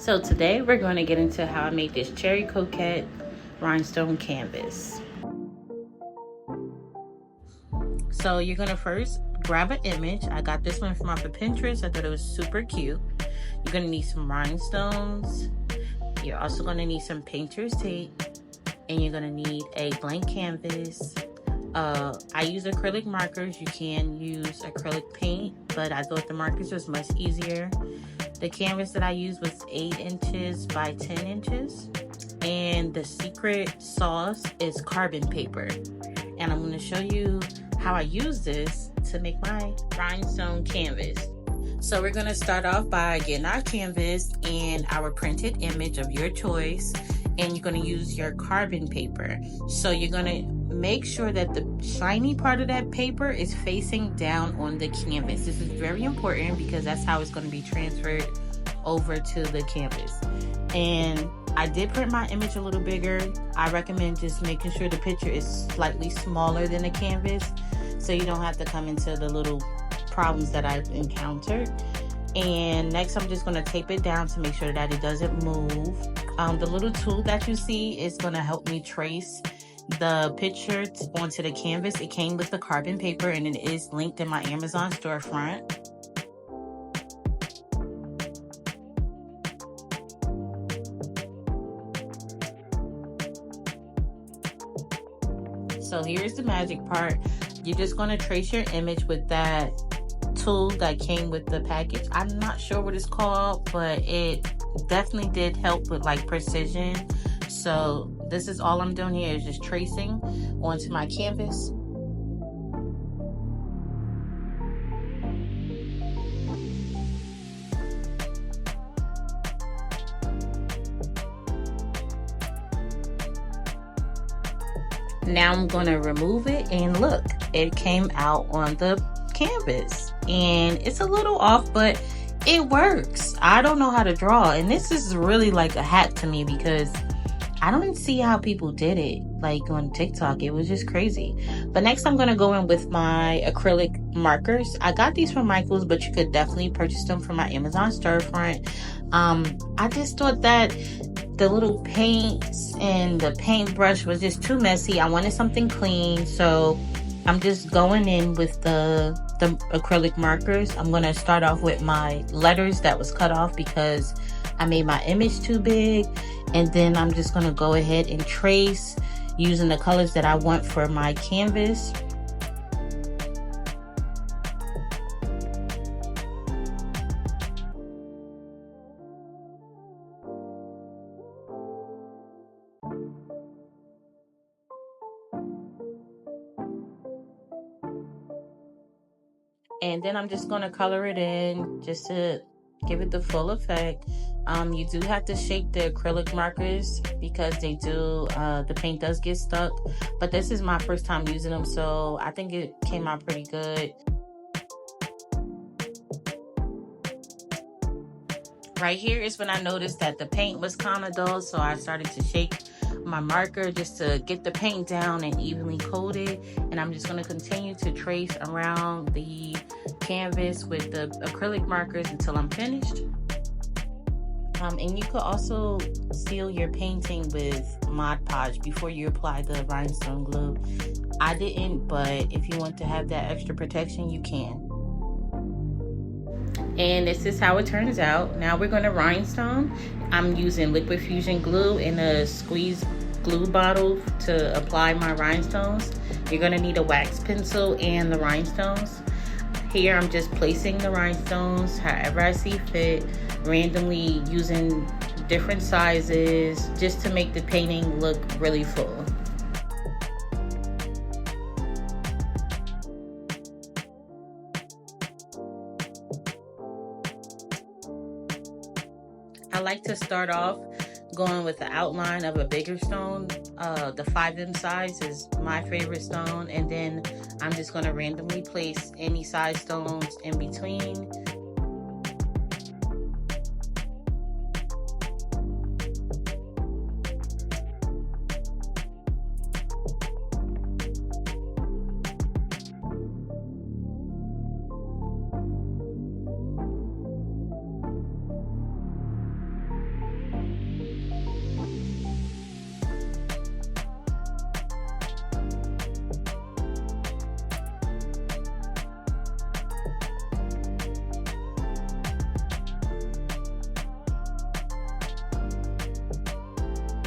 So today we're going to get into how I made this cherry coquette rhinestone canvas. So you're going to first grab an image. I got this one from off of Pinterest. I thought it was super cute. You're going to need some rhinestones. You're also going to need some painter's tape, and you're going to need a blank canvas. I use acrylic markers. You can use acrylic paint, but I thought the markers was much easier. The canvas that I used was 8 inches by 10 inches. And the secret sauce is carbon paper. And I'm going to show you how I use this to make my rhinestone canvas. So we're going to start off by getting our canvas and our printed image of your choice. And you're going to use your carbon paper. So you're going to make sure that the shiny part of that paper is facing down on the canvas. This is very important because that's how it's going to be transferred over to the canvas. And I did print my image a little bigger. I recommend just making sure the picture is slightly smaller than the canvas so you don't have to come into the little problems that I've encountered. And next I'm just going to tape it down to make sure that it doesn't move. The little tool that you see is going to help me trace the picture onto the canvas. It came with the carbon paper and it is linked in my Amazon storefront. So here's the magic part. You're just going to trace your image with that tool that came with the package. I'm not sure what it's called, but it definitely did help with like precision. So this is all I'm doing here is just tracing onto my canvas. Now I'm going to remove it, and look, it came out on the canvas and it's a little off, but it works. I don't know how to draw, and this is really like a hack to me because I don't see how people did it like on TikTok. It was just crazy. But next I'm going to go in with my acrylic markers. I got these from Michael's, but you could definitely purchase them from my Amazon storefront. I just thought that the little paints and the paintbrush was just too messy. I wanted something clean, so I'm just going in with the acrylic markers. I'm going to start off with my letters that was cut off because I made my image too big, and then I'm just going to go ahead and trace using the colors that I want for my canvas. And then I'm just going to color it in just to give it the full effect. You do have to shake the acrylic markers because they do, the paint does get stuck. But this is my first time using them, so I think it came out pretty good. Right here is when I noticed that the paint was kind of dull, so I started to shake my marker just to get the paint down and evenly coated. And I'm just going to continue to trace around the canvas with the acrylic markers until I'm finished. And you could also seal your painting with Mod Podge before you apply the rhinestone glue. I didn't, but if you want to have that extra protection, you can. And this is how it turns out. Now we're going to rhinestone. I'm using liquid fusion glue in a squeeze glue bottle to apply my rhinestones. You're going to need a wax pencil and the rhinestones. Here I'm just placing the rhinestones however I see fit, randomly using different sizes just to make the painting look really full. I like to start off going with the outline of a bigger stone. The 5M size is my favorite stone, and then I'm just going to randomly place any size stones in between.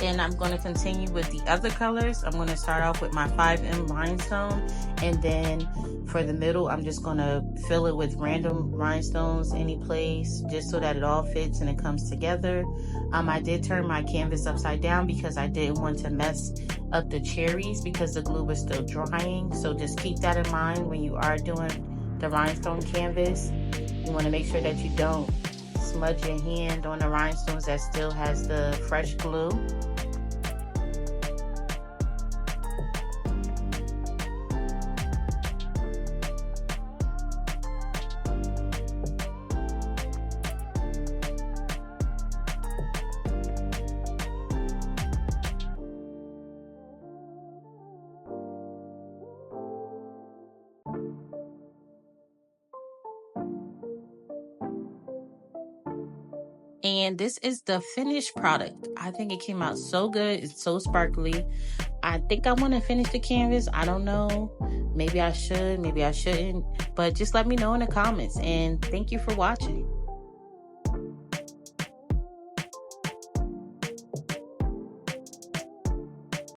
And I'm going to continue with the other colors. I'm going to start off with my 5M rhinestone, and then for the middle I'm just going to fill it with random rhinestones any place, just so that it all fits and it comes together. I did turn my canvas upside down because I didn't want to mess up the cherries because the glue was still drying. So just keep that in mind when you are doing the rhinestone canvas. You want to make sure that you don't smudge your hand on the rhinestones that still has the fresh glue. And this is the finished product. I think it came out so good. It's so sparkly. I think I want to finish the canvas. I don't know. Maybe I should, maybe I shouldn't. But just let me know in the comments. And thank you for watching.